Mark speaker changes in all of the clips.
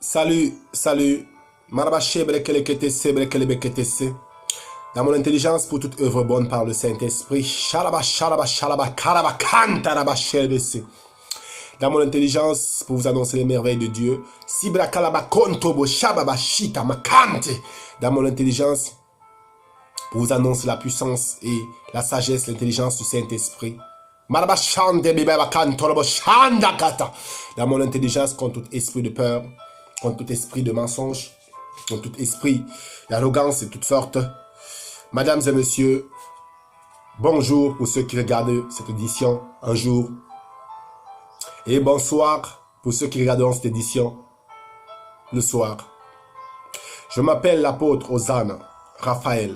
Speaker 1: Salut, salut. Dans mon intelligence pour toute œuvre bonne par le Saint-Esprit. Dans mon intelligence pour vous annoncer les merveilles de Dieu. Dans mon intelligence pour vous annoncer la puissance et la sagesse, l'intelligence du Saint-Esprit. Dans mon intelligence contre tout esprit de peur, contre tout esprit de mensonge, contre tout esprit d'arrogance et toutes sortes. Mesdames et messieurs, bonjour pour ceux qui regardent cette édition un jour. Et bonsoir pour ceux qui regarderont cette édition le soir. Je m'appelle l'apôtre Hosanna Raphaël.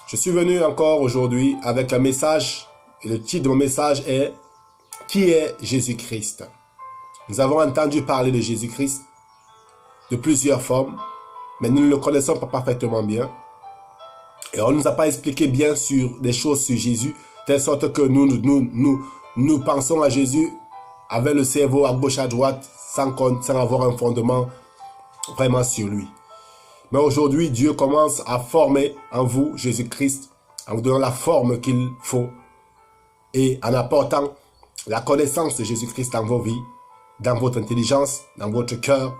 Speaker 1: Je suis venu encore aujourd'hui avec un message, et le titre de mon message est « Qui est Jésus-Christ ?» Nous avons entendu parler de Jésus-Christ de plusieurs formes, mais nous ne le connaissons pas parfaitement bien. Et on ne nous a pas expliqué bien sur des choses sur Jésus, de telle sorte que nous pensons à Jésus avec le cerveau à gauche à droite, sans avoir un fondement vraiment sur lui. Mais aujourd'hui, Dieu commence à former en vous Jésus-Christ, en vous donnant la forme qu'il faut et en apportant la connaissance de Jésus-Christ dans vos vies, dans votre intelligence, dans votre cœur,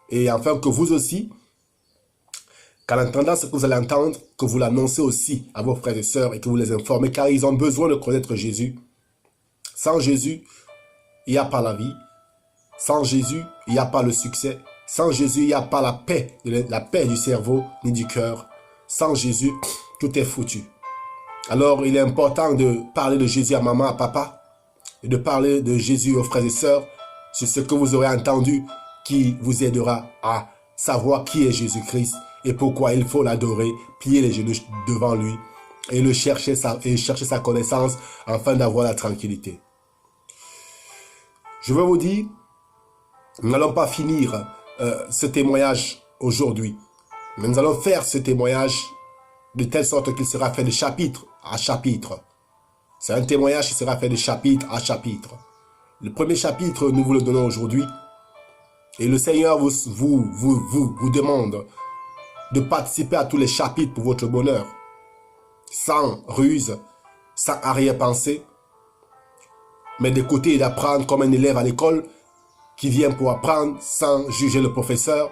Speaker 1: et afin que vous aussi, qu'en entendant ce que vous allez entendre, que vous l'annoncez aussi à vos frères et sœurs et que vous les informez, car ils ont besoin de connaître Jésus. Sans Jésus, il n'y a pas la vie. Sans Jésus, il n'y a pas le succès. Sans Jésus, il n'y a pas la paix du cerveau ni du cœur. Sans Jésus, tout est foutu. Alors, il est important de parler de Jésus à maman, à papa, et de parler de Jésus aux frères et sœurs, sur ce que vous aurez entendu, qui vous aidera à savoir qui est Jésus-Christ et pourquoi il faut l'adorer, plier les genoux devant lui et chercher sa connaissance afin d'avoir la tranquillité. Je veux vous dire, nous n'allons pas finir ce témoignage aujourd'hui, mais nous allons faire ce témoignage de telle sorte qu'il sera fait de chapitre à chapitre. C'est un témoignage qui sera fait de chapitre à chapitre. Le premier chapitre, nous vous le donnons aujourd'hui. Et le Seigneur vous demande de participer à tous les chapitres pour votre bonheur. Sans ruse, sans arrière-pensée, mais d'écouter et d'apprendre comme un élève à l'école qui vient pour apprendre sans juger le professeur,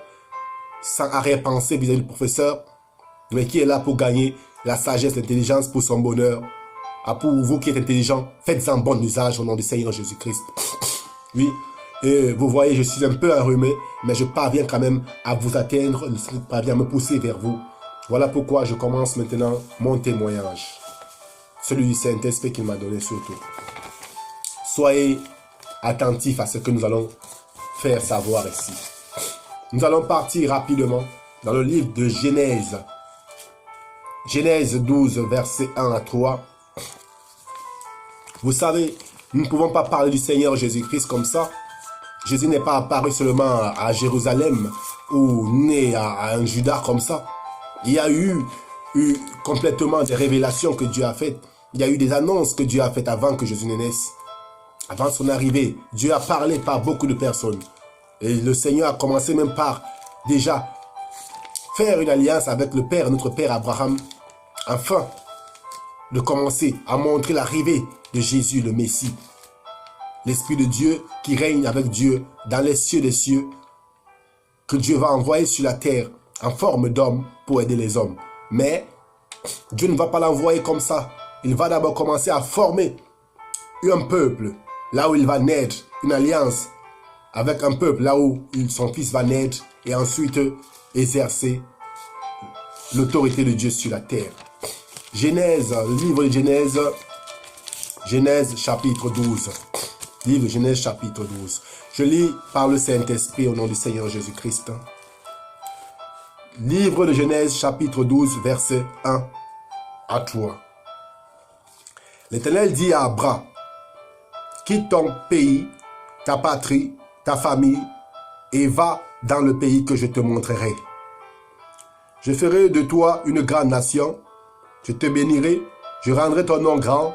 Speaker 1: sans arrière-pensée vis-à-vis du professeur, mais qui est là pour gagner la sagesse, l'intelligence pour son bonheur. Ah, pour vous qui êtes intelligents, faites-en bon usage au nom du Seigneur Jésus-Christ. Oui, et vous voyez, je suis un peu enrhumé, mais je parviens quand même à vous atteindre, je parviens à me pousser vers vous. Voilà pourquoi je commence maintenant mon témoignage. Celui du Saint-Esprit qu'il m'a donné surtout. Soyez attentifs à ce que nous allons faire savoir ici. Nous allons partir rapidement dans le livre de Genèse. Genèse 12, versets 1 à 3. Vous savez, nous ne pouvons pas parler du Seigneur Jésus-Christ comme ça. Jésus n'est pas apparu seulement à Jérusalem ou né à un Juda comme ça. Il y a eu complètement des révélations que Dieu a faites. Il y a eu des annonces que Dieu a faites avant que Jésus ne naisse. Avant son arrivée, Dieu a parlé par beaucoup de personnes. Et le Seigneur a commencé même par déjà faire une alliance avec le Père, notre Père Abraham, afin de commencer à montrer l'arrivée de Jésus, le Messie. L'Esprit de Dieu qui règne avec Dieu dans les cieux des cieux, que Dieu va envoyer sur la terre en forme d'homme pour aider les hommes. Mais Dieu ne va pas l'envoyer comme ça. Il va d'abord commencer à former un peuple, là où il va naître, une alliance avec un peuple, là où son fils va naître, et ensuite exercer l'autorité de Dieu sur la terre. Genèse, le livre de Genèse, Genèse chapitre 12. Livre de Genèse chapitre 12. Je lis par le Saint-Esprit au nom du Seigneur Jésus-Christ. Livre de Genèse chapitre 12, verset 1 à 3. L'Éternel dit à Abraham, quitte ton pays, ta patrie, ta famille, et va dans le pays que je te montrerai. Je ferai de toi une grande nation, je te bénirai, je rendrai ton nom grand,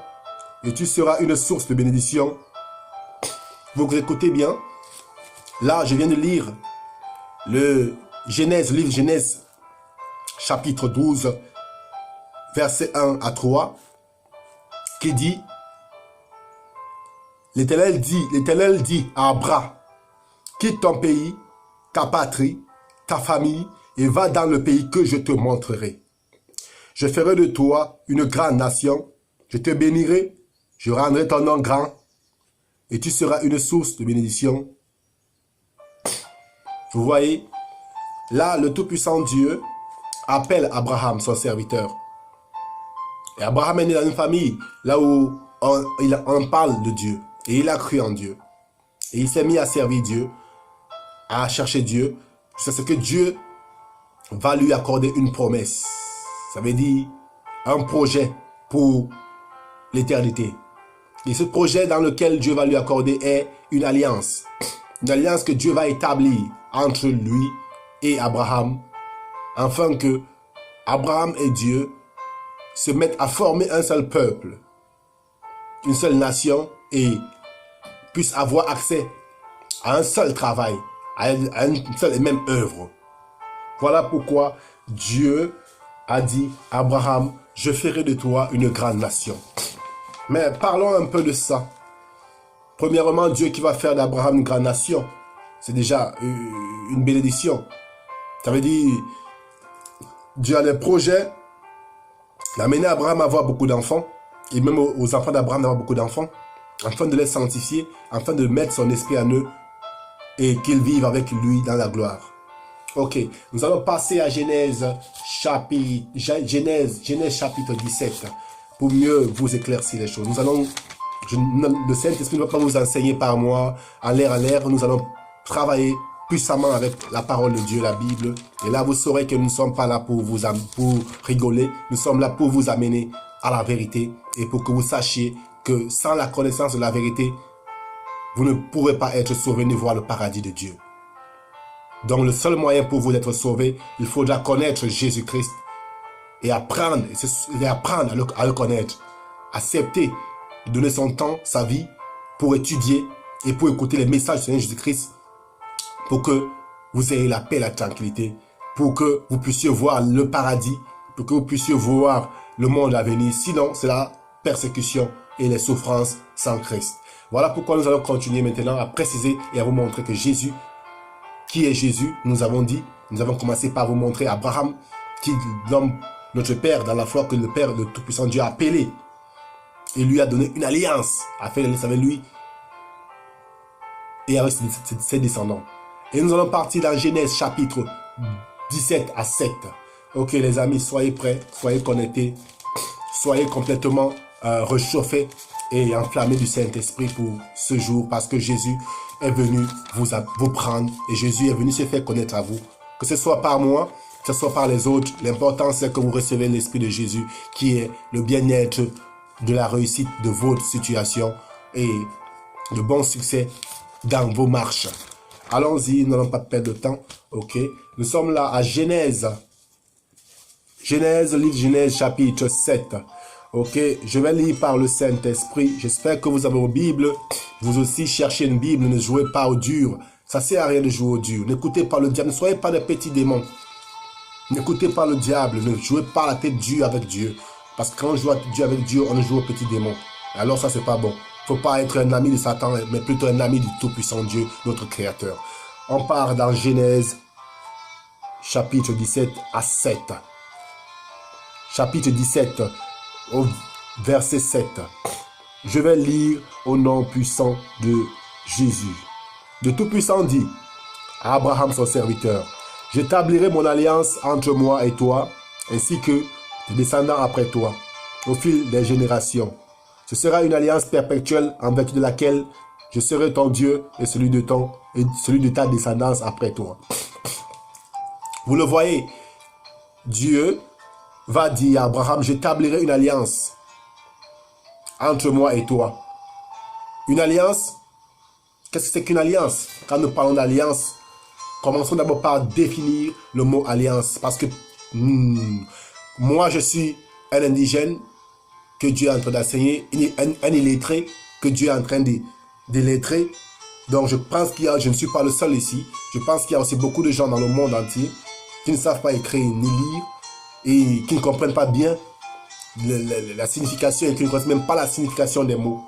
Speaker 1: et tu seras une source de bénédiction. Vous écoutez bien. Là, je viens de lire le livre Genèse, chapitre 12, verset 1 à 3, qui dit, l'Éternel dit à Abraham, quitte ton pays, ta patrie, ta famille, et va dans le pays que je te montrerai. Je ferai de toi une grande nation, je te bénirai, je rendrai ton nom grand, et tu seras une source de bénédiction. Vous voyez, là, le Tout-Puissant Dieu appelle Abraham, son serviteur. Et Abraham est né dans une famille, là où on parle de Dieu. Et il a cru en Dieu. Et il s'est mis à servir Dieu, à chercher Dieu. C'est ce que Dieu va lui accorder une promesse. Ça veut dire un projet pour l'éternité. Et ce projet dans lequel Dieu va lui accorder est une alliance. Une alliance que Dieu va établir entre lui et Abraham, afin que Abraham et Dieu se mettent à former un seul peuple, une seule nation, et puissent avoir accès à un seul travail, à une seule et même œuvre. Voilà pourquoi Dieu a dit à Abraham, je ferai de toi une grande nation. Mais parlons un peu de ça. Premièrement, Dieu qui va faire d'Abraham une grande nation, c'est déjà une bénédiction. Ça veut dire, Dieu a des projets d'amener Abraham à avoir beaucoup d'enfants, et même aux enfants d'Abraham d'avoir beaucoup d'enfants, afin de les sanctifier, afin de mettre son esprit en eux, et qu'ils vivent avec lui dans la gloire. Ok, nous allons passer à Genèse chapitre 17, pour mieux vous éclaircir les choses. Le Saint-Esprit ne va pas vous enseigner par moi, en l'air, nous allons travailler puissamment avec la parole de Dieu, la Bible. Et là, vous saurez que nous ne sommes pas là pour rigoler, nous sommes là pour vous amener à la vérité, et pour que vous sachiez que sans la connaissance de la vérité, vous ne pourrez pas être sauvé ni voir le paradis de Dieu. Donc le seul moyen pour vous d'être sauvé, il faudra connaître Jésus-Christ et apprendre à le connaître, accepter, donner son temps, sa vie pour étudier et pour écouter les messages du Seigneur Jésus-Christ, pour que vous ayez la paix, la tranquillité, pour que vous puissiez voir le paradis, pour que vous puissiez voir le monde à venir. Sinon, c'est la persécution et les souffrances sans Christ. Voilà pourquoi nous allons continuer maintenant à préciser et à vous montrer que Jésus, qui est Jésus, nous avons commencé par vous montrer Abraham, qui est l'homme, notre Père dans la foi, que le Père, le Tout-Puissant Dieu a appelé et lui a donné une alliance, a fait l'alliance avec lui et avec ses descendants. Et nous allons partir dans Genèse chapitre 17 à 7. Ok les amis, soyez prêts, soyez connectés, soyez complètement réchauffés et enflammés du Saint-Esprit pour ce jour, parce que Jésus est venu vous prendre et Jésus est venu se faire connaître à vous. Que ce soit par moi, que ce soit par les autres, l'important c'est que vous recevez l'Esprit de Jésus qui est le bien-être de la réussite de votre situation et de bon succès dans vos marches. Allons-y, nous n'allons pas perdre de temps. Ok, nous sommes là à Genèse, livre Genèse chapitre 7. Ok, je vais lire par le Saint-Esprit. J'espère que vous avez vos Bibles. Vous aussi cherchez une Bible, ne jouez pas au dur. Ça ne sert à rien de jouer au dur. N'écoutez pas le diable, ne soyez pas des petits démons. N'écoutez pas le diable, ne jouez pas la tête dure avec Dieu. Parce que quand on joue avec Dieu, on ne joue au petit démon. Alors ça, c'est pas bon. Il ne faut pas être un ami de Satan, mais plutôt un ami du Tout-Puissant Dieu, notre Créateur. On part dans Genèse, chapitre 17 à 7. Chapitre 17, au verset 7. Je vais lire au nom puissant de Jésus. Le Tout-Puissant dit à Abraham, son serviteur, « J'établirai mon alliance entre moi et toi, ainsi que tes descendants après toi, au fil des générations. Ce sera une alliance perpétuelle en vertu de laquelle je serai ton Dieu et celui de ta descendance après toi. » Vous le voyez, Dieu va dire à Abraham, « J'établirai une alliance entre moi et toi. » Une alliance, qu'est-ce que c'est qu'une alliance? Quand nous parlons d'alliance, commençons d'abord par définir le mot alliance. Parce que moi, je suis un indigène que Dieu est en train d'enseigner, un illettré que Dieu est en train de lettrer. Donc je pense qu'il y a, je ne suis pas le seul ici, je pense qu'il y a aussi beaucoup de gens dans le monde entier qui ne savent pas écrire ni lire et qui ne comprennent pas bien la signification et qui ne connaissent même pas la signification des mots.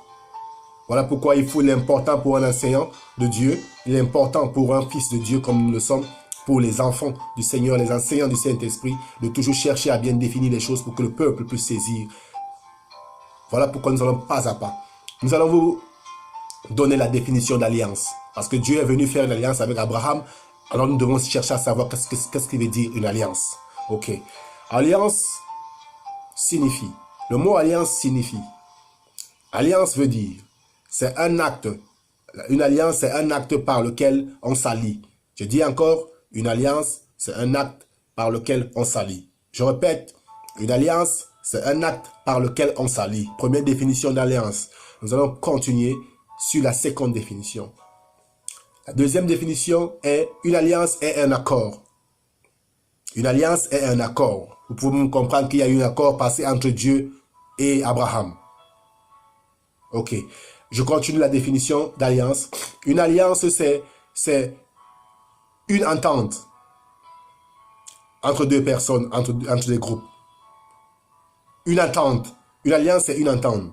Speaker 1: Voilà pourquoi il est important pour un enseignant de Dieu, il est important pour un fils de Dieu comme nous le sommes, pour les enfants du Seigneur, les enseignants du Saint-Esprit, de toujours chercher à bien définir les choses pour que le peuple puisse saisir. Voilà pourquoi nous allons pas à pas. Nous allons vous donner la définition d'alliance. Parce que Dieu est venu faire une alliance avec Abraham, alors nous devons chercher à savoir qu'est-ce qu'il veut dire une alliance. Ok. Alliance signifie, le mot alliance signifie, alliance veut dire, c'est un acte, une alliance c'est un acte par lequel on s'allie. Je dis encore, une alliance c'est un acte par lequel on s'allie. Je répète, une alliance c'est un acte par lequel on s'allie. Première définition d'alliance. Nous allons continuer sur la seconde définition. La deuxième définition est, une alliance est un accord. Une alliance est un accord. Vous pouvez comprendre qu'il y a eu un accord passé entre Dieu et Abraham. Ok. Je continue la définition d'alliance. Une alliance, c'est une entente entre deux personnes, entre des groupes. Une entente. Une alliance, c'est une entente.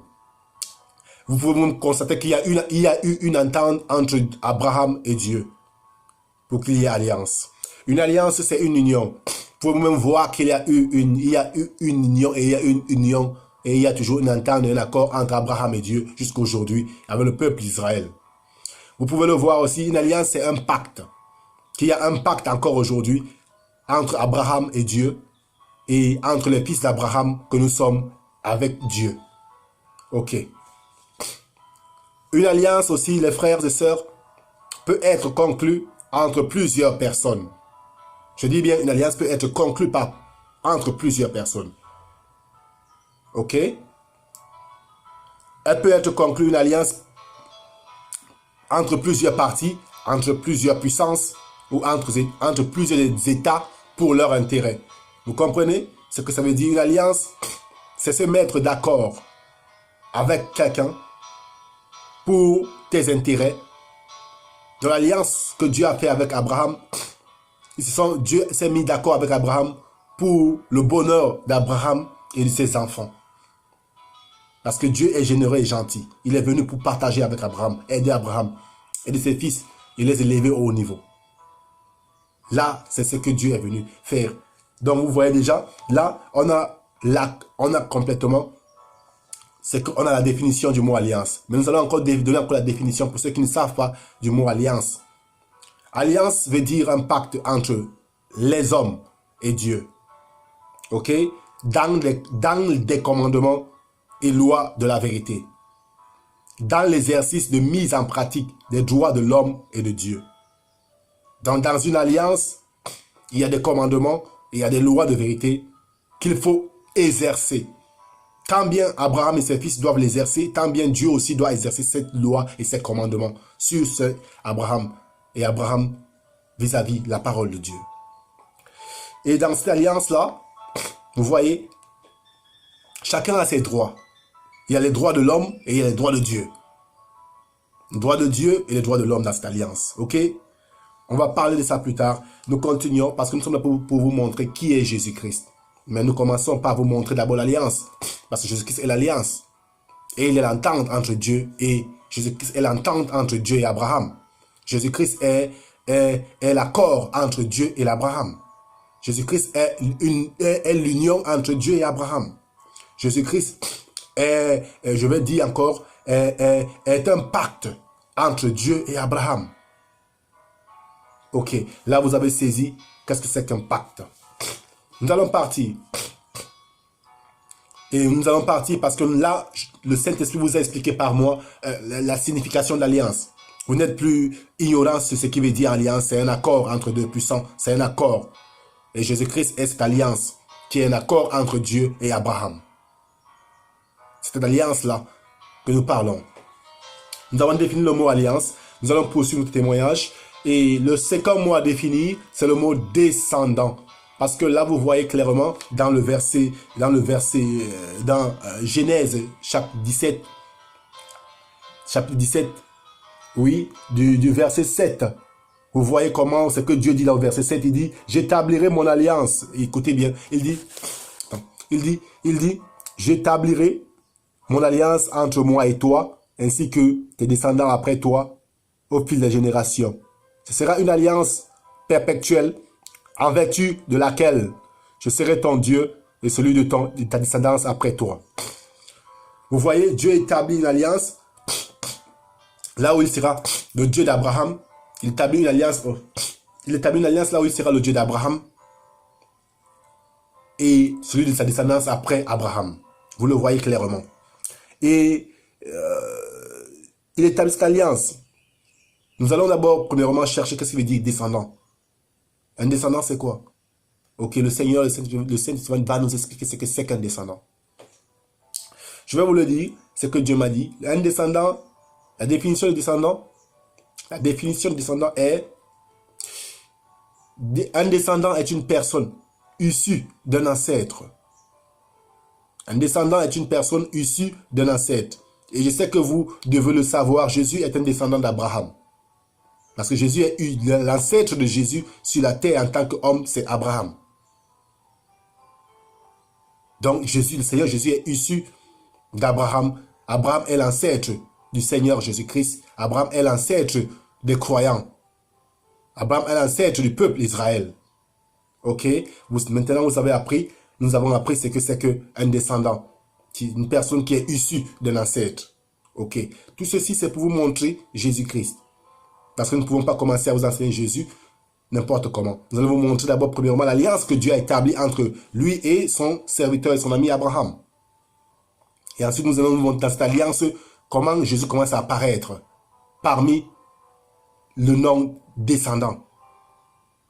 Speaker 1: Vous pouvez même constater qu'il y a eu une entente entre Abraham et Dieu pour qu'il y ait alliance. Une alliance, c'est une union. Vous pouvez même voir qu'il y a eu une union et il y a une union et il y a toujours une entente et un accord entre Abraham et Dieu jusqu'à aujourd'hui avec le peuple d'Israël. Vous pouvez le voir aussi, une alliance, c'est un pacte. Qu'il y a un pacte encore aujourd'hui entre Abraham et Dieu et entre les fils d'Abraham que nous sommes avec Dieu. Ok. Une alliance aussi, les frères et sœurs, peut être conclue entre plusieurs personnes. Je dis bien, une alliance peut être conclue entre plusieurs personnes. Ok? Elle peut être conclue, une alliance, entre plusieurs parties, entre plusieurs puissances ou entre plusieurs États pour leur intérêt. Vous comprenez ce que ça veut dire? Une alliance, c'est se mettre d'accord avec quelqu'un pour tes intérêts. Dans l'alliance que Dieu a fait avec Abraham, Dieu s'est mis d'accord avec Abraham pour le bonheur d'Abraham et de ses enfants. Parce que Dieu est généreux et gentil. Il est venu pour partager avec Abraham, aider Abraham, aider ses fils et les élever au haut niveau. Là, c'est ce que Dieu est venu faire. Donc, vous voyez déjà, là, on a complètement, c'est qu'on a la définition du mot alliance. Mais nous allons encore donner encore la définition pour ceux qui ne savent pas du mot alliance. Alliance veut dire un pacte entre les hommes et Dieu. Ok? Dans des commandements et lois de la vérité. Dans l'exercice de mise en pratique des droits de l'homme et de Dieu. Dans une alliance, il y a des commandements et il y a des lois de vérité qu'il faut exercer. Tant bien Abraham et ses fils doivent l'exercer, tant bien Dieu aussi doit exercer cette loi et ces commandements sur Abraham et Abraham vis-à-vis la parole de Dieu. Et dans cette alliance-là, vous voyez, chacun a ses droits. Il y a les droits de l'homme et il y a les droits de Dieu. Les droits de Dieu et les droits de l'homme dans cette alliance. Ok? On va parler de ça plus tard. Nous continuons parce que nous sommes là pour vous montrer qui est Jésus-Christ. Mais nous commençons par vous montrer d'abord l'alliance. Parce que Jésus-Christ est l'alliance. Et il est l'entente entre Dieu et Jésus-Christ est l'entente entre Dieu et Abraham. Jésus-Christ est l'accord entre Dieu et Abraham. Jésus-Christ est l'union entre Dieu et Abraham. Jésus-Christ est, je vais dire encore, est un pacte entre Dieu et Abraham. Ok, là vous avez saisi qu'est-ce que c'est qu'un pacte. Nous allons partir. Et nous allons partir parce que là, le Saint-Esprit vous a expliqué par moi la signification de l'alliance. Vous n'êtes plus ignorant sur ce qui veut dire alliance. C'est un accord entre deux puissants. C'est un accord. Et Jésus-Christ est cette alliance qui est un accord entre Dieu et Abraham. C'est cette alliance-là que nous parlons. Nous avons défini le mot alliance. Nous allons poursuivre notre témoignage. Et le second mot à définir, c'est le mot descendant. Parce que là, vous voyez clairement dans Genèse, chapitre 17, oui, du verset 7. Vous voyez comment c'est que Dieu dit dans le verset 7, il dit, j'établirai mon alliance. Écoutez bien, il dit, j'établirai mon alliance entre moi et toi, ainsi que tes descendants après toi, au fil des générations. Ce sera une alliance perpétuelle, en vertu de laquelle je serai ton Dieu et celui de ta descendance après toi. Vous voyez, Dieu établit une alliance, là où il sera le Dieu d'Abraham. Il établit une alliance là où il sera le Dieu d'Abraham et celui de sa descendance après Abraham. Vous le voyez clairement. Et il établit cette alliance. Nous allons d'abord, premièrement, chercher qu'est-ce qu'il veut dire descendant. Un descendant, c'est quoi? Ok, le Seigneur, le Saint-Esprit va nous expliquer ce que c'est qu'un descendant. Je vais vous le dire, c'est que Dieu m'a dit. Un descendant, la définition de descendant est... Un descendant est une personne issue d'un ancêtre. Un descendant est une personne issue d'un ancêtre. Et je sais que vous devez le savoir, Jésus est un descendant d'Abraham. Parce que Jésus est l'ancêtre de Jésus sur la terre en tant qu'homme, c'est Abraham. Donc Jésus, le Seigneur Jésus est issu d'Abraham. Abraham est l'ancêtre du Seigneur Jésus-Christ. Abraham est l'ancêtre des croyants. Abraham est l'ancêtre du peuple Israël. Ok? Maintenant, vous avez appris, nous avons appris ce que c'est qu'un descendant. Une personne qui est issue d'un ancêtre. Ok? Tout ceci, c'est pour vous montrer Jésus-Christ. Parce que nous ne pouvons pas commencer à vous enseigner Jésus n'importe comment. Nous allons vous montrer d'abord, premièrement, l'alliance que Dieu a établie entre lui et son serviteur et son ami Abraham. Et ensuite, nous allons vous montrer dans cette alliance comment Jésus commence à apparaître parmi le nom descendant.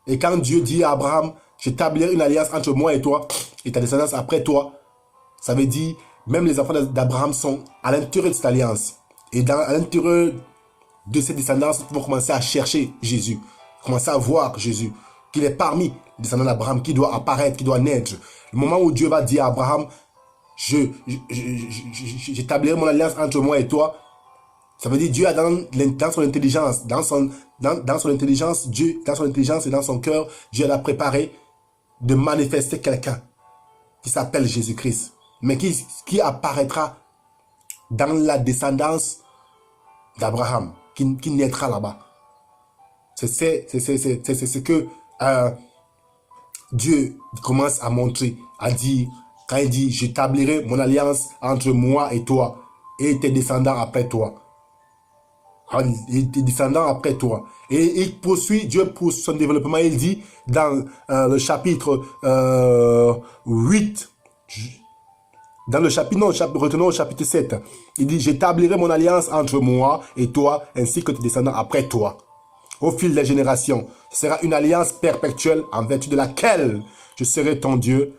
Speaker 1: Et quand Dieu dit à Abraham, j'établirai une alliance entre moi et toi et ta descendance après toi, ça veut dire, même les enfants d'Abraham sont à l'intérieur de cette alliance. Et à l'intérieur de cette descendance, nous pouvons commencer à chercher Jésus, commencer à voir Jésus, qu'il est parmi les descendants d'Abraham, qui doit apparaître, qui doit naître. Le moment où Dieu va dire à Abraham, j'établirai mon alliance entre moi et toi, ça veut dire Dieu a dans son intelligence, dans son intelligence, Dieu, dans son intelligence et dans son cœur, Dieu l'a préparé de manifester quelqu'un qui s'appelle Jésus-Christ, mais qui apparaîtra dans la descendance d'Abraham, qui naîtra là-bas. C'est ce que Dieu commence à montrer, à dire, quand il dit, j'établirai mon alliance entre moi et toi, et tes descendants après toi. Et tes descendants après toi. Et il poursuit, Dieu poursuit son développement, il dit, dans le chapitre 8, dans le chapitre, non, retenons au chapitre 7, il dit, j'établirai mon alliance entre moi et toi, ainsi que tes descendants après toi. Au fil des générations, ce sera une alliance perpétuelle en vertu de laquelle je serai ton Dieu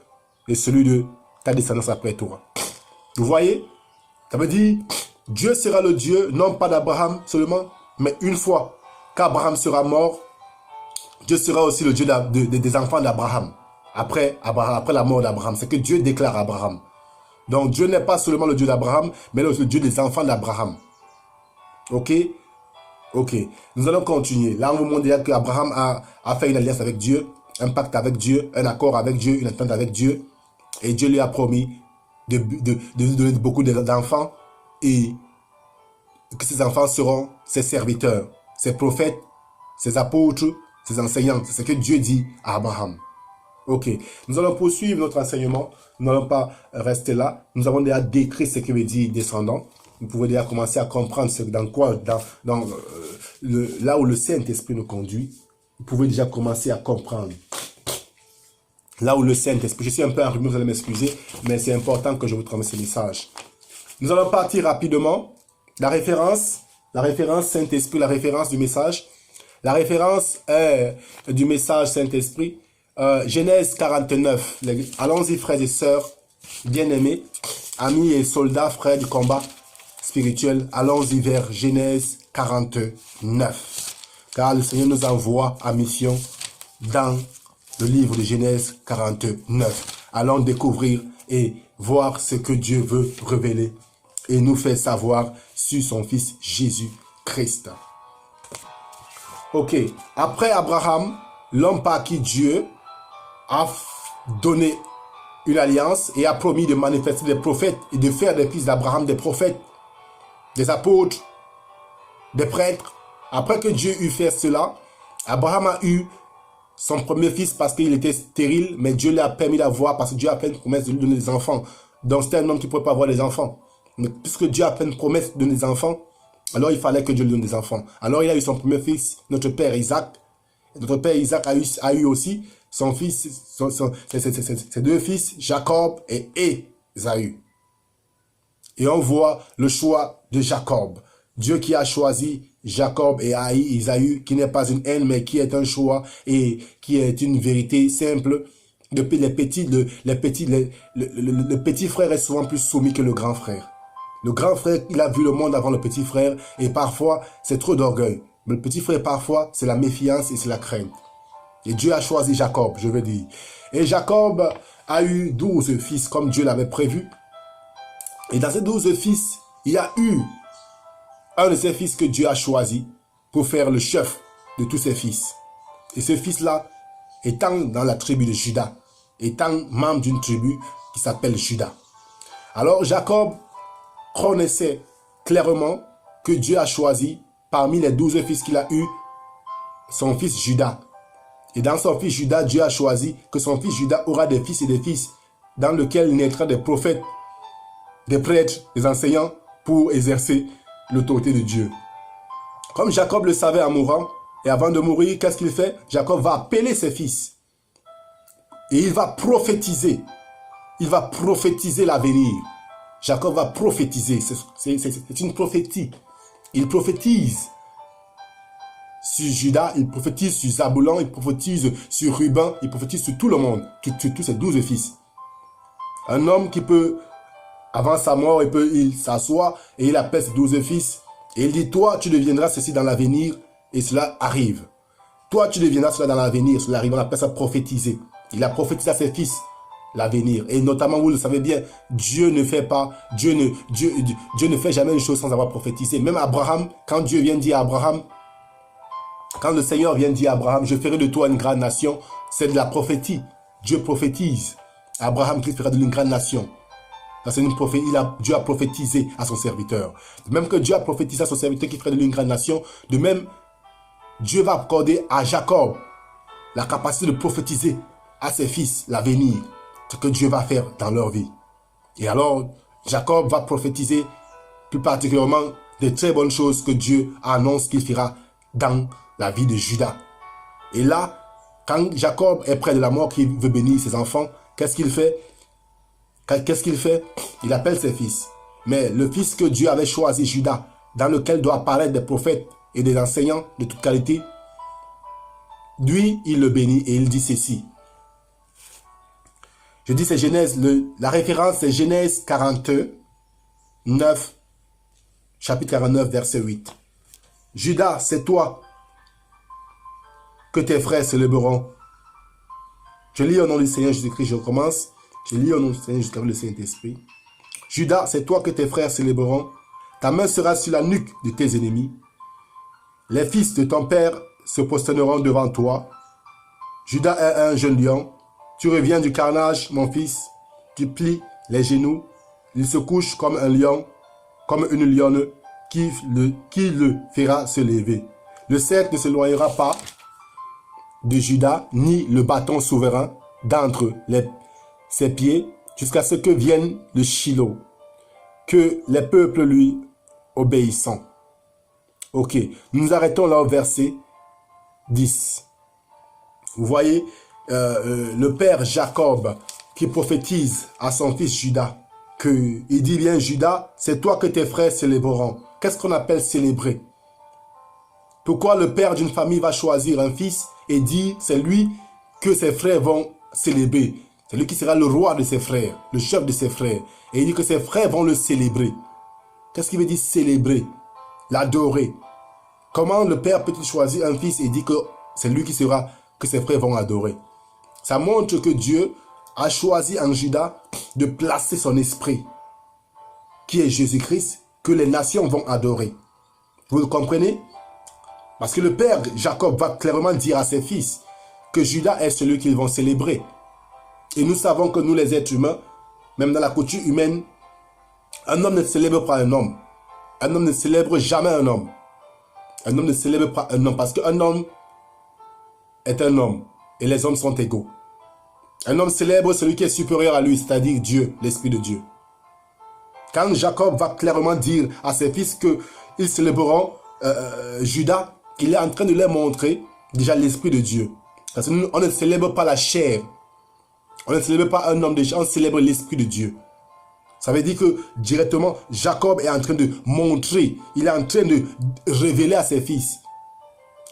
Speaker 1: et celui de ta descendance après toi. Vous voyez? Ça veut dire, Dieu sera le Dieu, non pas d'Abraham seulement, mais une fois qu'Abraham sera mort, Dieu sera aussi le Dieu des enfants d'Abraham. Après la mort d'Abraham, c'est que Dieu déclare à Abraham. Donc Dieu n'est pas seulement le Dieu d'Abraham, mais le Dieu des enfants d'Abraham. Ok? Ok. Nous allons continuer. Là, on vous montre déjà qu'Abraham a fait une alliance avec Dieu, un pacte avec Dieu, un accord avec Dieu, une entente avec Dieu. Et Dieu lui a promis de donner beaucoup d'enfants et que ces enfants seront ses serviteurs, ses prophètes, ses apôtres, ses enseignants. C'est ce que Dieu dit à Abraham. Ok, nous allons poursuivre notre enseignement. Nous n'allons pas rester là. Nous avons déjà décrit ce que veut dire descendant. Vous pouvez déjà commencer à comprendre là où le Saint-Esprit nous conduit. Vous pouvez déjà commencer à comprendre. Là où le Saint-Esprit, je suis un peu enrhumé, vous allez m'excuser, mais c'est important que je vous transmette ce message. Nous allons partir rapidement. La référence Saint-Esprit, la référence du message. La référence du message Saint-Esprit. Genèse 49. Allons-y, frères et sœurs, bien-aimés, amis et soldats, frères du combat spirituel. Allons-y vers Genèse 49. Car le Seigneur nous envoie en mission dans le livre de Genèse 49. Allons découvrir et voir ce que Dieu veut révéler et nous faire savoir sur son Fils Jésus-Christ. Ok. Après Abraham, l'homme par qui Dieu a donné une alliance et a promis de manifester des prophètes et de faire des fils d'Abraham des prophètes, des apôtres, des prêtres. Après que Dieu eut fait cela, Abraham a eu son premier fils parce qu'il était stérile, mais Dieu lui a permis d'avoir, parce que Dieu a fait une promesse de lui donner des enfants. Donc c'était un homme qui ne pouvait pas avoir des enfants. Mais puisque Dieu a fait une promesse de donner des enfants, alors il fallait que Dieu lui donne des enfants. Alors il a eu son premier fils, notre père Isaac. Et notre père Isaac a eu aussi son fils, ses deux fils, Jacob et Ésaü. Et on voit le choix de Jacob. Dieu qui a choisi Jacob et Ésaü, qui n'est pas une haine, mais qui est un choix et qui est une vérité simple. Le petit frère est souvent plus soumis que le grand frère. Le grand frère, il a vu le monde avant le petit frère et parfois, c'est trop d'orgueil. Mais le petit frère, parfois, c'est la méfiance et c'est la crainte. Et Dieu a choisi Jacob, je veux dire. Et Jacob a eu 12 fils comme Dieu l'avait prévu. Et dans ces 12 fils, il y a eu un de ces fils que Dieu a choisi pour faire le chef de tous ses fils. Et ce fils-là, étant dans la tribu de Juda, étant membre d'une tribu qui s'appelle Juda. Alors Jacob connaissait clairement que Dieu a choisi parmi les 12 fils qu'il a eu, son fils Juda. Et dans son fils Juda, Dieu a choisi que son fils Juda aura des fils et des fils dans lesquels naîtra des prophètes, des prêtres, des enseignants pour exercer l'autorité de Dieu. Comme Jacob le savait en mourant, et avant de mourir, qu'est-ce qu'il fait? Jacob va appeler ses fils. Et il va prophétiser. Il va prophétiser l'avenir. Jacob va prophétiser. C'est une prophétie. Il prophétise sur Juda, il prophétise sur Zabulon, il prophétise sur Ruben, il prophétise sur tout le monde, sur tous ses 12 fils. Un homme qui peut, avant sa mort, il s'assoit et il appelle ses 12 fils. Et il dit, toi, tu deviendras ceci dans l'avenir, et cela arrive. Toi, tu deviendras cela dans l'avenir, cela arrive. On appelle ça prophétiser. Il a prophétisé à ses fils l'avenir. Et notamment, vous le savez bien, Dieu ne fait jamais une chose sans avoir prophétisé. Même Abraham, quand Dieu vient dire à Abraham, quand le Seigneur vient dire à Abraham, je ferai de toi une grande nation, c'est de la prophétie. Dieu prophétise à Abraham qu'il fera de lui une grande nation. C'est une prophétie, Dieu a prophétisé à son serviteur. De même que Dieu a prophétisé à son serviteur qu'il ferait de lui une grande nation, de même, Dieu va accorder à Jacob la capacité de prophétiser à ses fils l'avenir, ce que Dieu va faire dans leur vie. Et alors, Jacob va prophétiser plus particulièrement des très bonnes choses que Dieu annonce qu'il fera dans la vie de Juda. Et là, quand Jacob est près de la mort, qu'il veut bénir ses enfants, qu'est-ce qu'il fait? Il appelle ses fils. Mais le fils que Dieu avait choisi, Juda, dans lequel doivent apparaître des prophètes et des enseignants de toute qualité, lui, il le bénit et il dit ceci. Je dis c'est Genèse, la référence c'est Genèse 49, chapitre 49, verset 8. Juda, c'est toi que tes frères célébreront. Je lis au nom du Seigneur Jésus-Christ, je commence. Je lis au nom du Seigneur jusqu'à le Saint-Esprit. Juda, c'est toi que tes frères célébreront. Ta main sera sur la nuque de tes ennemis. Les fils de ton père se prosterneront devant toi. Juda est un jeune lion. Tu reviens du carnage, mon fils. Tu plies les genoux. Il se couche comme un lion, comme une lionne qui le fera se lever. Le cercle ne s'éloignera pas de Juda, ni le bâton souverain d'entre ses pieds, jusqu'à ce que vienne le Shiloh, que les peuples lui obéissant. Ok, nous arrêtons là au verset 10. Vous voyez, le père Jacob qui prophétise à son fils Juda, il dit bien Juda, c'est toi que tes frères célébreront. Qu'est-ce qu'on appelle célébrer? Pourquoi le père d'une famille va choisir un fils et dire c'est lui que ses frères vont célébrer? C'est lui qui sera le roi de ses frères, le chef de ses frères. Et il dit que ses frères vont le célébrer. Qu'est-ce qu'il veut dire célébrer? L'adorer. Comment le père peut-il choisir un fils et dire que c'est lui que ses frères vont adorer? Ça montre que Dieu a choisi en Juda de placer son esprit, qui est Jésus-Christ, que les nations vont adorer. Vous le comprenez? Parce que le père Jacob va clairement dire à ses fils que Judas est celui qu'ils vont célébrer. Et nous savons que nous, les êtres humains, même dans la coutume humaine, un homme ne célèbre pas un homme. Un homme ne célèbre jamais un homme. Un homme ne célèbre pas un homme parce qu'un homme est un homme et les hommes sont égaux. Un homme célèbre celui qui est supérieur à lui, c'est-à-dire Dieu, l'Esprit de Dieu. Quand Jacob va clairement dire à ses fils qu'ils célébreront Judas, il est en train de leur montrer déjà l'Esprit de Dieu. Parce qu'on ne célèbre pas la chair. On ne célèbre pas un homme de chair, on célèbre l'Esprit de Dieu. Ça veut dire que directement, Jacob est en train de montrer, il est en train de révéler à ses fils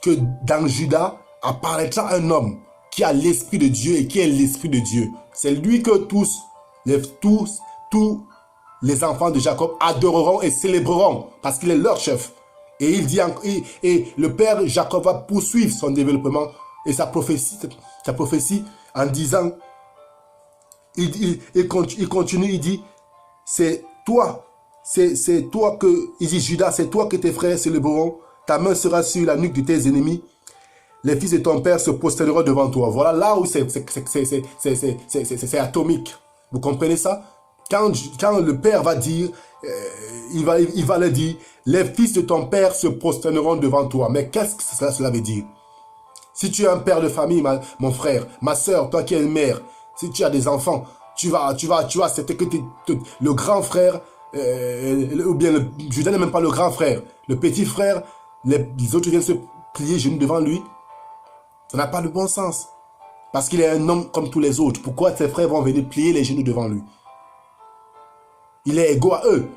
Speaker 1: que dans Judas apparaîtra un homme qui a l'Esprit de Dieu et qui est l'Esprit de Dieu. C'est lui que tous les enfants de Jacob adoreront et célébreront parce qu'il est leur chef. Et il dit, et le père Jacob va poursuivre son développement et sa prophétie en disant, il continue, il dit, c'est toi que, il dit Judas, c'est toi que tes frères célébreront, ta main sera sur la nuque de tes ennemis, les fils de ton père se prosterneront devant toi. Voilà là où c'est atomique. Vous comprenez ça? Quand le père va dire, il va le dire, les fils de ton père se prosterneront devant toi. Mais qu'est-ce que cela veut dire? Si tu es un père de famille, mon frère, ma soeur, toi qui es une mère, si tu as des enfants, tu vas accepter que le grand frère, ou bien Judas n'est même pas le grand frère, le petit frère, les autres viennent se plier genoux devant lui. Ça n'a pas de bon sens. Parce qu'il est un homme comme tous les autres. Pourquoi ses frères vont venir plier les genoux devant lui? Il est égaux à eux.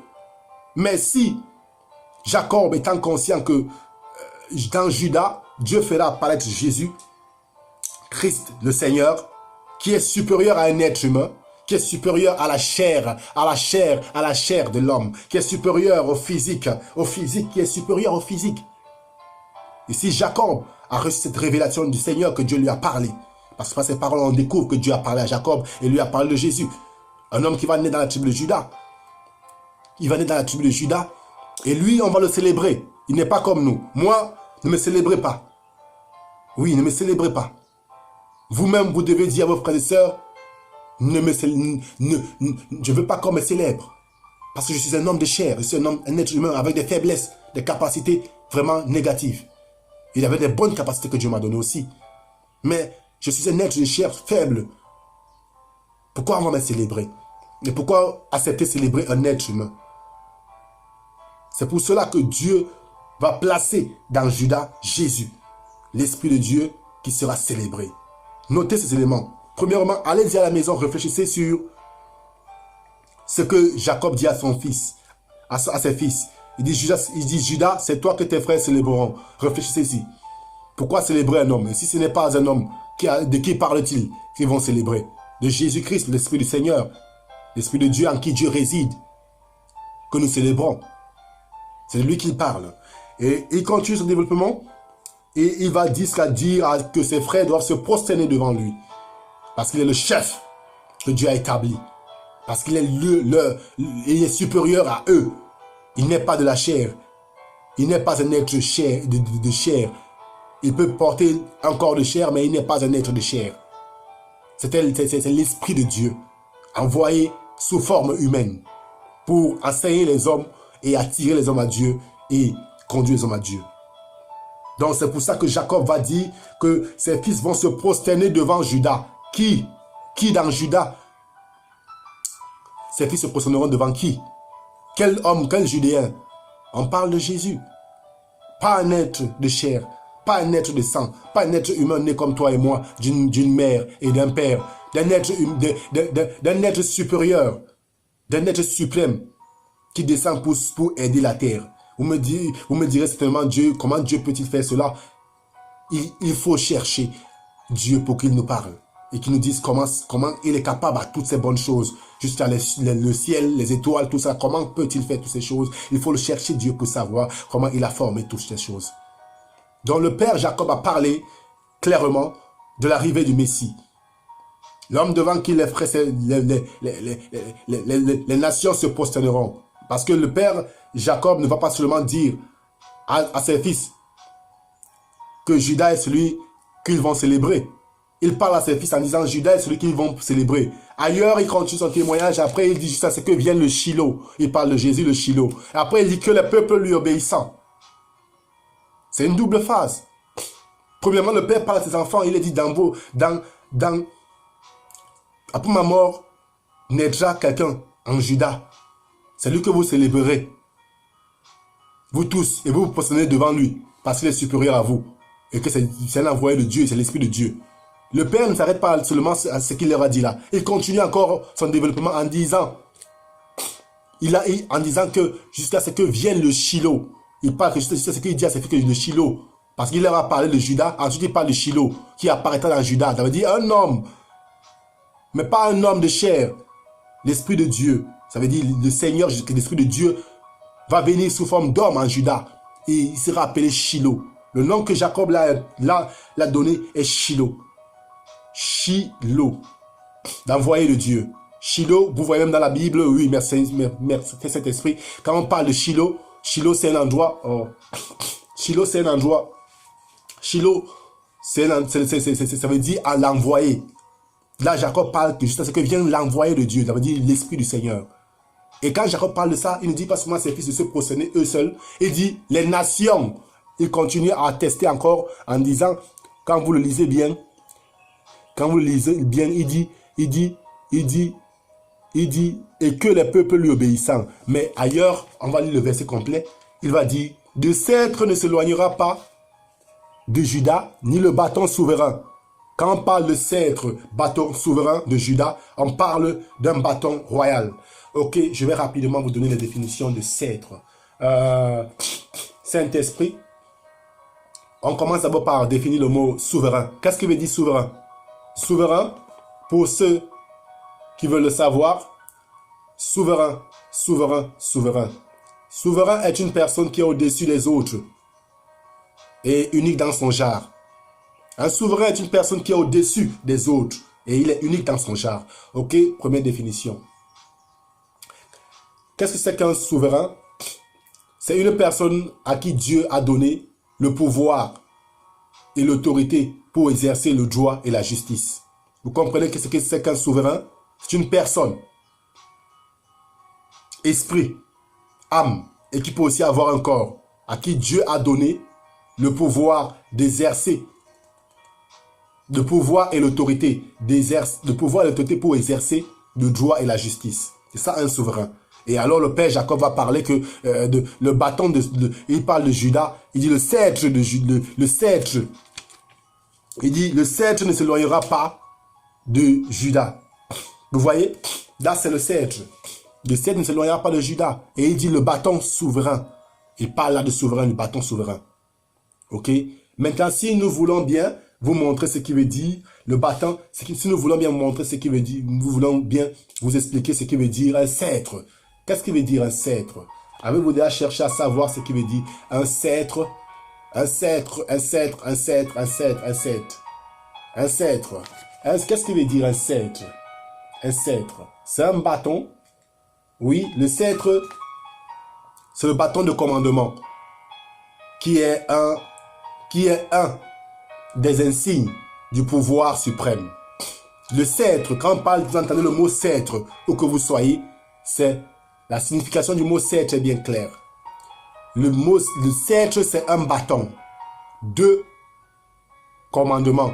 Speaker 1: Mais si Jacob étant conscient que dans Judas, Dieu fera apparaître Jésus, Christ, le Seigneur, qui est supérieur à un être humain, qui est supérieur à la chair de l'homme, qui est supérieur au physique qui est supérieur au physique. Et si Jacob a reçu cette révélation du Seigneur que Dieu lui a parlé, parce que par ces paroles, on découvre que Dieu a parlé à Jacob et lui a parlé de Jésus, un homme qui va naître dans la tribu de Judas. Il va naître dans la tribu de Judas et lui, on va le célébrer. Il n'est pas comme nous. Moi, ne me célébrez pas. Oui, ne me célébrez pas. Vous-même, vous devez dire à vos frères et sœurs, je ne veux pas qu'on me célèbre. Parce que je suis un homme de chair, je suis un être humain avec des faiblesses, des capacités vraiment négatives. Il avait des bonnes capacités que Dieu m'a données aussi. Mais je suis un être de chair faible. Pourquoi on va me célébrer? Et pourquoi accepter de célébrer un être humain? C'est pour cela que Dieu va placer dans Judas Jésus, l'Esprit de Dieu qui sera célébré. Notez ces éléments. Premièrement, allez-y à la maison, réfléchissez sur ce que Jacob dit à son fils, à ses fils. Il dit, Judas, c'est toi que tes frères célébreront. Réfléchissez-y. Pourquoi célébrer un homme? Et si ce n'est pas un homme, de qui parle-t-il qu'ils vont célébrer? De Jésus-Christ, l'Esprit du Seigneur, l'Esprit de Dieu en qui Dieu réside, que nous célébrons. C'est de lui qu'il parle. Et il continue son développement et il va jusqu'à dire que ses frères doivent se prosterner devant lui. Parce qu'il est le chef que Dieu a établi. Parce qu'il est il est supérieur à eux. Il n'est pas de la chair. Il n'est pas un être de chair. Il peut porter un corps de chair, mais il n'est pas un être de chair. C'est l'Esprit de Dieu, envoyé sous forme humaine pour enseigner les hommes et attirer les hommes à Dieu et conduire les hommes à Dieu. Donc c'est pour ça que Jacob va dire que ses fils vont se prosterner devant Judas. Qui dans Judas? Ses fils se prosterneront devant qui? Quel homme, quel Judéen? On parle de Jésus. Pas un être de chair, pas un être de sang, pas un être humain né comme toi et moi, d'une mère et d'un père, d'un être supérieur, d'un être suprême qui descend pour aider la terre. Vous me direz certainement, Dieu, comment Dieu peut-il faire cela? Il faut chercher Dieu pour qu'il nous parle et qu'il nous dise comment il est capable à toutes ces bonnes choses, jusqu'à le ciel, les étoiles, tout ça. Comment peut-il faire toutes ces choses? Il faut le chercher Dieu pour savoir comment il a formé toutes ces choses. Donc le père Jacob a parlé clairement de l'arrivée du Messie. L'homme devant qui les frères, les nations se prosterneront. Parce que le père Jacob ne va pas seulement dire à ses fils que Judas est celui qu'ils vont célébrer. Il parle à ses fils en disant Judas est celui qu'ils vont célébrer. Ailleurs, il continue son témoignage. Après, il dit juste à ce que vienne le Shiloh. Il parle de Jésus, le Shiloh. Après, il dit que le peuple lui obéissant. C'est une double phase. Premièrement, le Père parle à ses enfants. Il est dit après ma mort, naîtra quelqu'un en Judas. C'est lui que vous célébrerez. Vous tous. Et vous vous positionnez devant lui. Parce qu'il est supérieur à vous. Et que c'est l'envoyé de Dieu. C'est l'Esprit de Dieu. Le Père ne s'arrête pas seulement à ce qu'il leur a dit là. Il continue encore son développement en disant, que jusqu'à ce que vienne le Shiloh. Il parle que jusqu'à ce qu'il dit à ses fils que le Shiloh. Parce qu'il leur a parlé de Judas. Ensuite, il parle de Shiloh qui apparaîtra dans Judas. Ça veut dire un homme. Mais pas un homme de chair. L'Esprit de Dieu. Ça veut dire le Seigneur, l'Esprit de Dieu va venir sous forme d'homme en Judas. Et il sera appelé Shiloh. Le nom que Jacob l'a donné est Shiloh. Shiloh, d'envoyer de Dieu. Shiloh, vous voyez même dans la Bible, oui, merci Saint-Esprit. Quand on parle de Shiloh, Shiloh c'est un endroit, Shiloh c'est un endroit, Shiloh, ça veut dire à l'envoyer. Là, Jacob parle que juste à ce que vient l'envoyer de Dieu, ça veut dire l'Esprit du Seigneur. Et quand Jacob parle de ça, il ne dit pas seulement à ses fils de se prosterner eux seuls, il dit les nations. Il continue à attester encore en disant, quand vous le lisez bien, il dit, et que les peuples lui obéissant. Mais ailleurs, on va lire le verset complet, il va dire, de sceptre ne s'éloignera pas de Judas, ni le bâton souverain. Quand on parle de sceptre, bâton souverain de Judas, on parle d'un bâton royal. Ok, je vais rapidement vous donner les définitions de sceptre. Saint-Esprit, on commence d'abord par définir le mot souverain. Qu'est-ce qu'il veut dire souverain? Souverain, pour ceux qui veulent le savoir, souverain, souverain, souverain. Souverain est une personne qui est au-dessus des autres et unique dans son genre. Un souverain est une personne qui est au-dessus des autres et il est unique dans son genre. Ok, première définition. Qu'est-ce que c'est qu'un souverain? C'est une personne à qui Dieu a donné le pouvoir et l'autorité pour exercer le droit et la justice. Vous comprenez ce que c'est qu'un souverain? C'est une personne, esprit, âme, et qui peut aussi avoir un corps, à qui Dieu a donné le pouvoir d'exercer, le pouvoir et l'autorité pour exercer le droit et la justice. C'est ça un souverain. Et alors le père Jacob va parler que le bâton il parle de Judas, il dit le sceptre de Judas, le sceptre. Il dit, le sceptre ne s'éloignera pas de Judas. Vous voyez? Là, c'est le sceptre. Le sceptre ne s'éloignera pas de Judas. Et il dit le bâton souverain. Il parle là de souverain, du bâton souverain. Ok? Maintenant, si nous voulons bien vous montrer ce qui veut dire le bâton, si nous voulons bien vous montrer ce qui veut dire, nous voulons bien vous expliquer ce qui veut dire un sceptre. Qu'est-ce qui veut dire un sceptre? Avez-vous déjà cherché à savoir ce qui veut dire un sceptre? Un sceptre, un sceptre, un sceptre, un sceptre, un sceptre. Un sceptre. Qu'est-ce qui veut dire un sceptre? Un sceptre. C'est un bâton. Oui, le sceptre, c'est le bâton de commandement. Qui est un des insignes du pouvoir suprême. Le sceptre, quand on parle, vous entendez le mot sceptre, où que vous soyez, c'est la signification du mot sceptre est bien claire. Le sceptre, c'est un bâton de commandement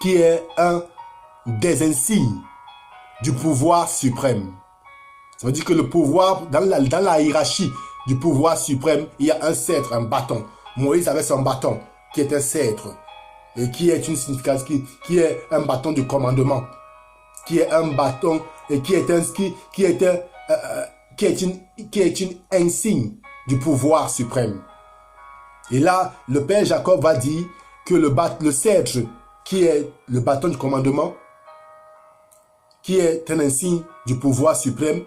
Speaker 1: qui est un des insignes du pouvoir suprême. Ça veut dire que le pouvoir, dans la hiérarchie du pouvoir suprême, il y a un sceptre, un bâton. Moïse avait son bâton, qui est un sceptre, et qui est une signification, qui est un bâton de commandement, qui est un bâton, et qui est une insigne du pouvoir suprême. Et là, le père Jacob va dire que le sceptre, qui est le bâton du commandement, qui est un insigne du pouvoir suprême,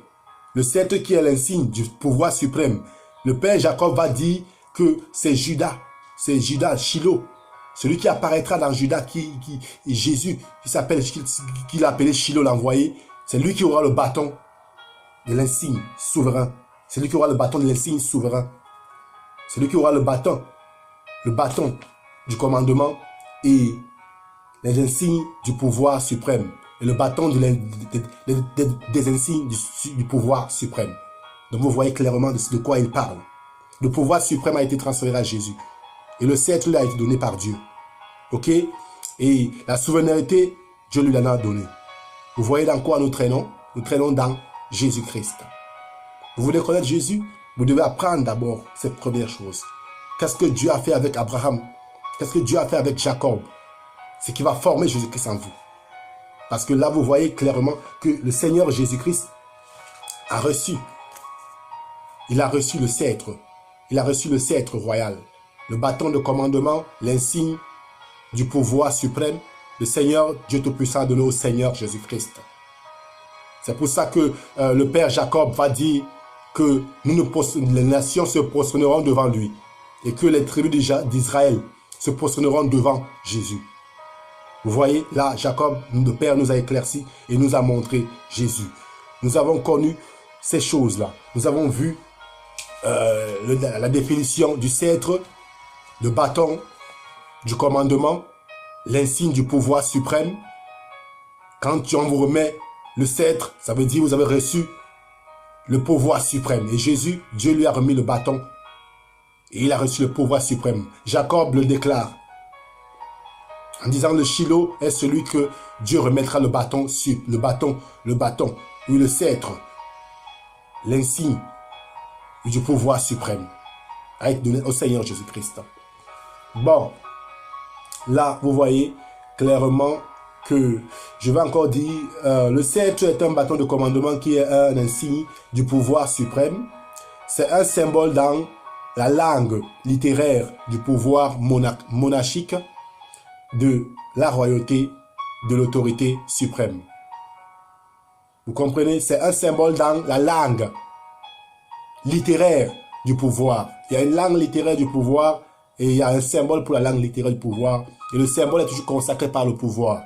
Speaker 1: le sceptre qui est l'insigne du pouvoir suprême, le père Jacob va dire que c'est Judas, Shiloh, celui qui apparaîtra dans Judas, Jésus, qui l'a appelé Shiloh l'envoyé, c'est lui qui aura le bâton de l'insigne souverain. C'est lui qui aura le bâton de l'insigne souverain. C'est lui qui aura le bâton du commandement et les insignes du pouvoir suprême. Et le bâton des insignes du pouvoir suprême. Donc vous voyez clairement de quoi il parle. Le pouvoir suprême a été transféré à Jésus. Et le sceptre lui a été donné par Dieu. Ok? Et la souveraineté, Dieu lui en a donné. Vous voyez dans quoi nous traînons? Nous traînons dans Jésus-Christ. Vous voulez connaître Jésus? Vous devez apprendre d'abord cette première chose. Qu'est-ce que Dieu a fait avec Abraham? Qu'est-ce que Dieu a fait avec Jacob? C'est qui va former Jésus-Christ en vous. Parce que là, vous voyez clairement que le Seigneur Jésus-Christ a reçu. Il a reçu le sceptre. Il a reçu le sceptre royal. Le bâton de commandement, l'insigne du pouvoir suprême. Le Seigneur, Dieu Tout-Puissant, a donné au Seigneur Jésus-Christ. C'est pour ça que le Père Jacob va dire que les nations se prosterneront devant lui. Et que les tribus d'Israël se prosterneront devant Jésus. Vous voyez, là, Jacob, le Père nous a éclairci et nous a montré Jésus. Nous avons connu ces choses-là. Nous avons vu la définition du sceptre, le bâton du commandement, l'insigne du pouvoir suprême. Quand on vous remet le sceptre, ça veut dire que vous avez reçu le pouvoir suprême. Et Jésus, Dieu lui a remis le bâton. Et il a reçu le pouvoir suprême. Jacob le déclare. En disant le Shiloh est celui que Dieu remettra le bâton, oui, le sceptre, l'insigne du pouvoir suprême, a été donné au Seigneur Jésus-Christ. Bon, là, vous voyez clairement que, je vais encore dire, le sceptre est un bâton de commandement qui est un insigne du pouvoir suprême. C'est un symbole dans la langue littéraire du pouvoir monarchique, de la royauté, de l'autorité suprême. Vous comprenez? C'est un symbole dans la langue littéraire du pouvoir. Il y a une langue littéraire du pouvoir et il y a un symbole pour la langue littéraire du pouvoir. Et le symbole est toujours consacré par le pouvoir.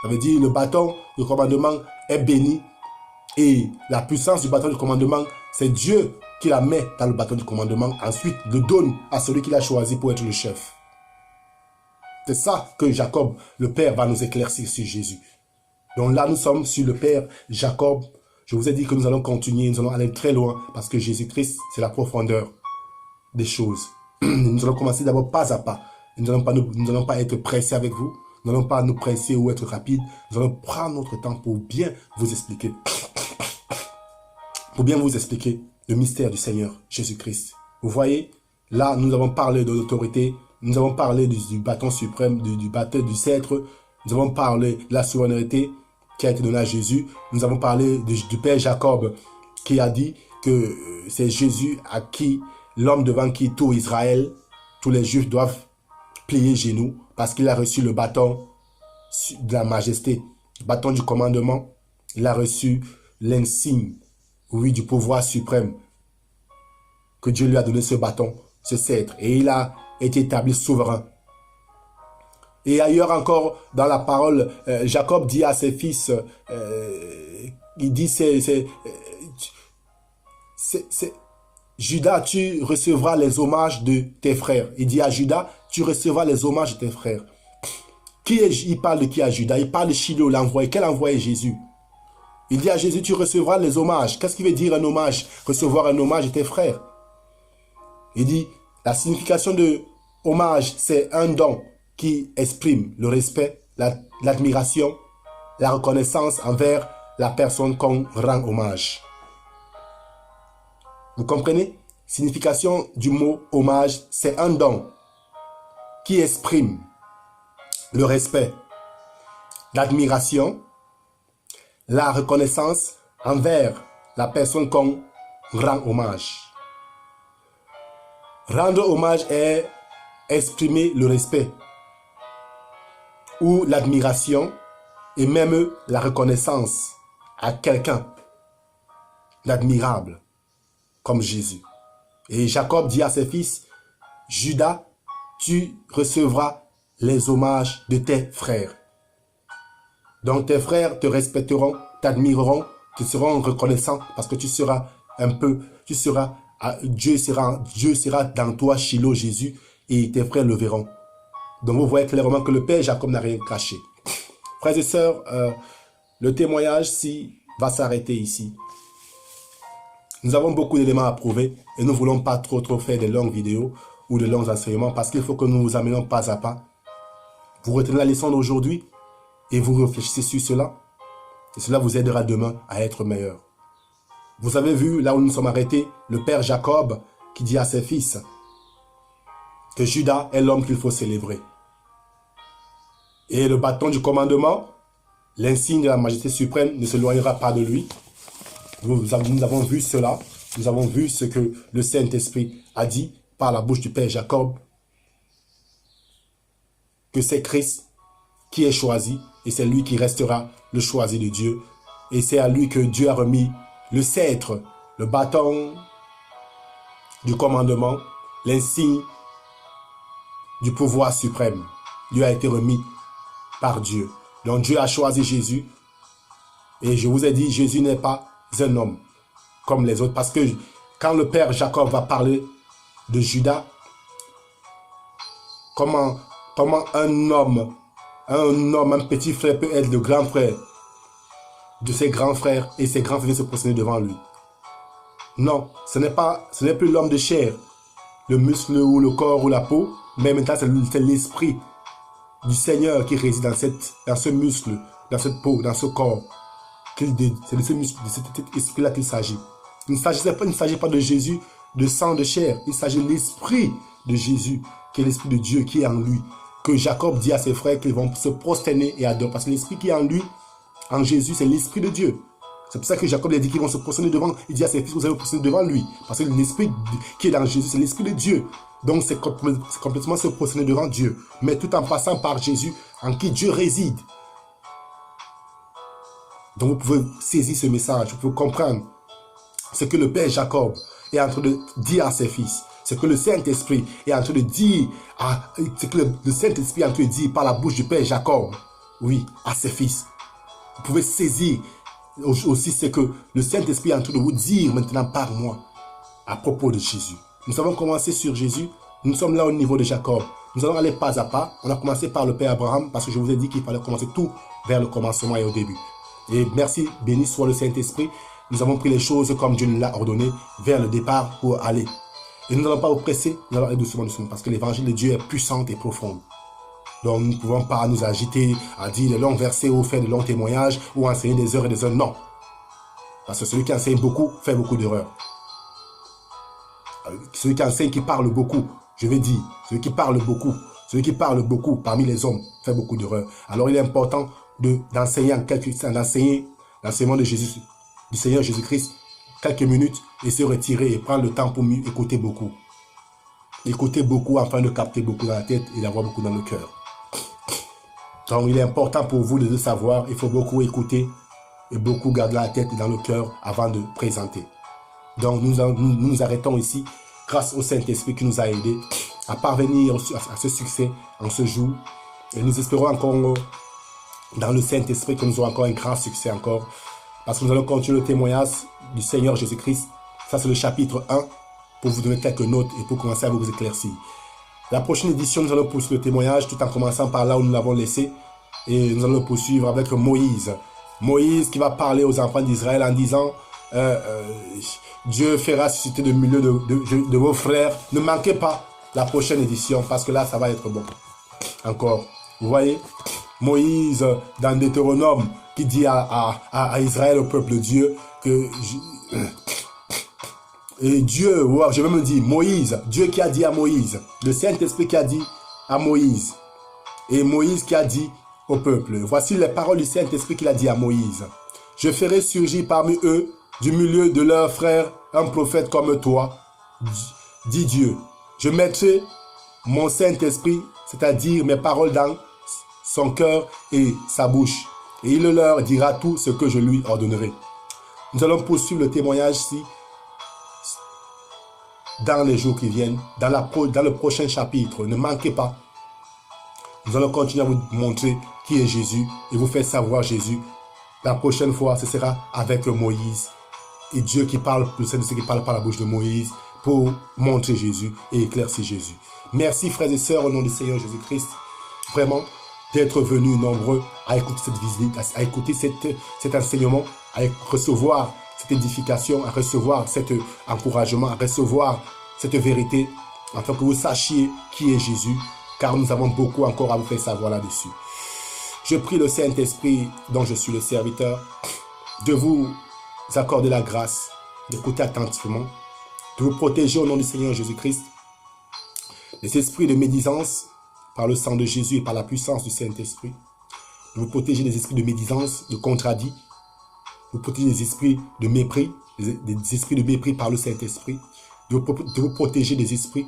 Speaker 1: Ça veut dire le bâton de commandement est béni et la puissance du bâton de commandement, c'est Dieu qui la met dans le bâton de commandement. Ensuite, le donne à celui qui l'a choisi pour être le chef. C'est ça que Jacob, le Père, va nous éclaircir sur Jésus. Donc là, nous sommes sur le Père Jacob. Je vous ai dit que nous allons continuer, nous allons aller très loin parce que Jésus-Christ, c'est la profondeur des choses. Nous allons commencer d'abord pas à pas. Nous n'allons pas être pressés avec vous. Nous n'allons pas nous presser ou être rapides. Nous allons prendre notre temps pour bien vous expliquer. Pour bien vous expliquer le mystère du Seigneur Jésus-Christ. Vous voyez, là, nous avons parlé de l'autorité. Nous avons parlé du bâton suprême, du bâton du sceptre. Nous avons parlé de la souveraineté qui a été donnée à Jésus. Nous avons parlé du Père Jacob qui a dit que c'est Jésus à qui, l'homme devant qui tout Israël, tous les Juifs doivent plier genoux parce qu'il a reçu le bâton de la majesté, le bâton du commandement. Il a reçu l'insigne, oui, du pouvoir suprême que Dieu lui a donné ce bâton, ce sceptre. Et il a été établi souverain. Et ailleurs encore, dans la parole, Jacob dit à ses fils, il dit, Judas, tu recevras les hommages de tes frères. Il dit à Judas, tu recevras les hommages de tes frères. Il parle de qui à Judas? Il parle de Shiloh, l'envoyé. Quel envoyé Jésus? Il dit à Jésus, tu recevras les hommages. Qu'est-ce qui veut dire un hommage? Recevoir un hommage de tes frères. Il dit, la signification de hommage, c'est un don qui exprime le respect, l'admiration, la reconnaissance envers la personne qu'on rend hommage. Vous comprenez? Signification du mot hommage, c'est un don qui exprime le respect, l'admiration, la reconnaissance envers la personne qu'on rend hommage. Rendre hommage est exprimer le respect ou l'admiration et même la reconnaissance à quelqu'un d'admirable comme Jésus. Et Jacob dit à ses fils, Judas, tu recevras les hommages de tes frères. Donc tes frères te respecteront, t'admireront, te seront reconnaissants parce que tu seras Dieu sera dans toi, Shiloh, Jésus, et tes frères le verront. Donc vous voyez clairement que le père Jacob n'a rien caché. Frères et sœurs, le témoignage va s'arrêter ici. Nous avons beaucoup d'éléments à prouver et nous ne voulons pas trop faire de longues vidéos ou de longs enseignements parce qu'il faut que nous nous amenions pas à pas. Vous retenez la leçon d'aujourd'hui et vous réfléchissez sur cela. Et cela vous aidera demain à être meilleur. Vous avez vu, là où nous sommes arrêtés, le père Jacob qui dit à ses fils que Judas est l'homme qu'il faut célébrer. Et le bâton du commandement, l'insigne de la majesté suprême, ne s'éloignera pas de lui. Nous avons vu cela. Nous avons vu ce que le Saint-Esprit a dit par la bouche du père Jacob. Que c'est Christ qui est choisi et c'est lui qui restera le choisi de Dieu. Et c'est à lui que Dieu a remis le sceptre, le bâton du commandement, l'insigne du pouvoir suprême. Lui a été remis par Dieu. Donc Dieu a choisi Jésus. Et je vous ai dit, Jésus n'est pas un homme comme les autres. Parce que quand le père Jacob va parler de Judas, comment un homme, un petit frère peut être le grand frère de ses grands frères et ses grands frères viennent se prosterner devant lui. Non, ce n'est plus l'homme de chair, le muscle ou le corps ou la peau, mais maintenant c'est l'esprit du Seigneur qui réside dans ce muscle, dans cette peau, dans ce corps. C'est de ce muscle, de cet esprit-là qu'il s'agit. Il ne s'agit pas de Jésus, de sang, de chair. Il s'agit de l'esprit de Jésus, qui est l'esprit de Dieu qui est en lui. Que Jacob dit à ses frères qu'ils vont se prosterner et adorer. Parce que l'esprit qui est en lui, en Jésus, c'est l'esprit de Dieu. C'est pour ça que Jacob a dit qu'ils vont se prosterner devant. Il dit à ses fils, vous allez vous prosterner devant lui. Parce que l'esprit qui est dans Jésus, c'est l'esprit de Dieu. Donc c'est complètement se prosterner devant Dieu. Mais tout en passant par Jésus, en qui Dieu réside. Donc vous pouvez saisir ce message, vous pouvez comprendre ce que le père Jacob est en train de dire à ses fils. Ce que le Saint-Esprit est en train de dire, ce que le Saint-Esprit est en train de dire par la bouche du père Jacob, oui, à ses fils. Vous pouvez saisir aussi ce que le Saint-Esprit est en train de vous dire maintenant par moi, à propos de Jésus. Nous avons commencé sur Jésus, nous sommes là au niveau de Jacob. Nous allons aller pas à pas. On a commencé par le père Abraham, parce que je vous ai dit qu'il fallait commencer tout vers le commencement et au début. Et merci, béni soit le Saint-Esprit. Nous avons pris les choses comme Dieu nous l'a ordonné vers le départ pour aller. Et nous n'allons pas vous presser, nous allons aller doucement, parce que l'évangile de Dieu est puissant et profond. Donc nous ne pouvons pas nous agiter à dire de longs versets ou faire de longs témoignages ou enseigner des heures et des heures. Non. Parce que celui qui enseigne beaucoup fait beaucoup d'erreurs. Celui qui enseigne, qui parle beaucoup, je vais dire, celui qui parle beaucoup parmi les hommes fait beaucoup d'erreurs. Alors il est important d'enseigner l'enseignement de Jésus, du Seigneur Jésus-Christ, quelques minutes et se retirer et prendre le temps pour mieux écouter beaucoup. Écouter beaucoup afin de capter beaucoup dans la tête et d'avoir beaucoup dans le cœur. Donc il est important pour vous de le savoir, il faut beaucoup écouter et beaucoup garder dans la tête et dans le cœur avant de présenter. Donc nous nous arrêtons ici grâce au Saint-Esprit qui nous a aidés à parvenir à ce succès en ce jour. Et nous espérons encore dans le Saint-Esprit que nous aurons encore un grand succès encore. Parce que nous allons continuer le témoignage du Seigneur Jésus-Christ. Ça c'est le chapitre 1 pour vous donner quelques notes et pour commencer à vous éclaircir. La prochaine édition, nous allons poursuivre le témoignage tout en commençant par là où nous l'avons laissé. Et nous allons poursuivre avec Moïse. Moïse qui va parler aux enfants d'Israël en disant Dieu fera susciter de milieu de vos frères. Ne manquez pas la prochaine édition parce que là, ça va être bon. Encore. Vous voyez, Moïse, dans Deutéronome, qui dit à Israël, au peuple de Dieu, que... Et Dieu, wow, je vais me dire, Moïse, Dieu qui a dit à Moïse, le Saint-Esprit qui a dit à Moïse, et Moïse qui a dit au peuple, voici les paroles du Saint-Esprit qu'il a dit à Moïse. Je ferai surgir parmi eux, du milieu de leurs frères, un prophète comme toi, dit Dieu. Je mettrai mon Saint-Esprit, c'est-à-dire mes paroles dans son cœur et sa bouche, et il leur dira tout ce que je lui ordonnerai. Nous allons poursuivre le témoignage ici, dans les jours qui viennent, dans le prochain chapitre. Ne manquez pas. Nous allons continuer à vous montrer qui est Jésus et vous faire savoir Jésus. La prochaine fois, ce sera avec Moïse. Et Dieu qui parle, le Saint-Esprit qui parle par la bouche de Moïse pour montrer Jésus et éclaircir Jésus. Merci frères et sœurs au nom du Seigneur Jésus-Christ. vraiment d'être venus nombreux à écouter cette visite, à écouter cet enseignement, à recevoir cette édification, à recevoir cet encouragement, à recevoir cette vérité, afin que vous sachiez qui est Jésus, car nous avons beaucoup encore à vous faire savoir là-dessus. Je prie le Saint-Esprit, dont je suis le serviteur, de vous accorder la grâce, d'écouter attentivement, de vous protéger au nom du Seigneur Jésus-Christ, les esprits de médisance, par le sang de Jésus et par la puissance du Saint-Esprit, de vous protéger des esprits de médisance, de contradit, de vous protéger des esprits de mépris, des esprits de mépris par le Saint-Esprit, de vous protéger des esprits,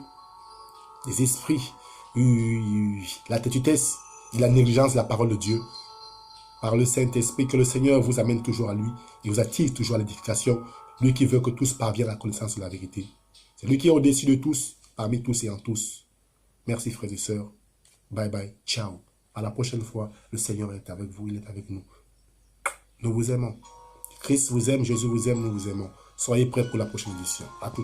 Speaker 1: la têtutesse, de la négligence de la parole de Dieu, par le Saint-Esprit, que le Seigneur vous amène toujours à lui et vous attire toujours à l'édification, lui qui veut que tous parviennent à la connaissance de la vérité. C'est lui qui est au-dessus de tous, parmi tous et en tous. Merci frères et sœurs. Bye bye, ciao. À la prochaine fois, le Seigneur est avec vous, il est avec nous. Nous vous aimons. Christ vous aime, Jésus vous aime, nous vous aimons. Soyez prêts pour la prochaine édition. À tout.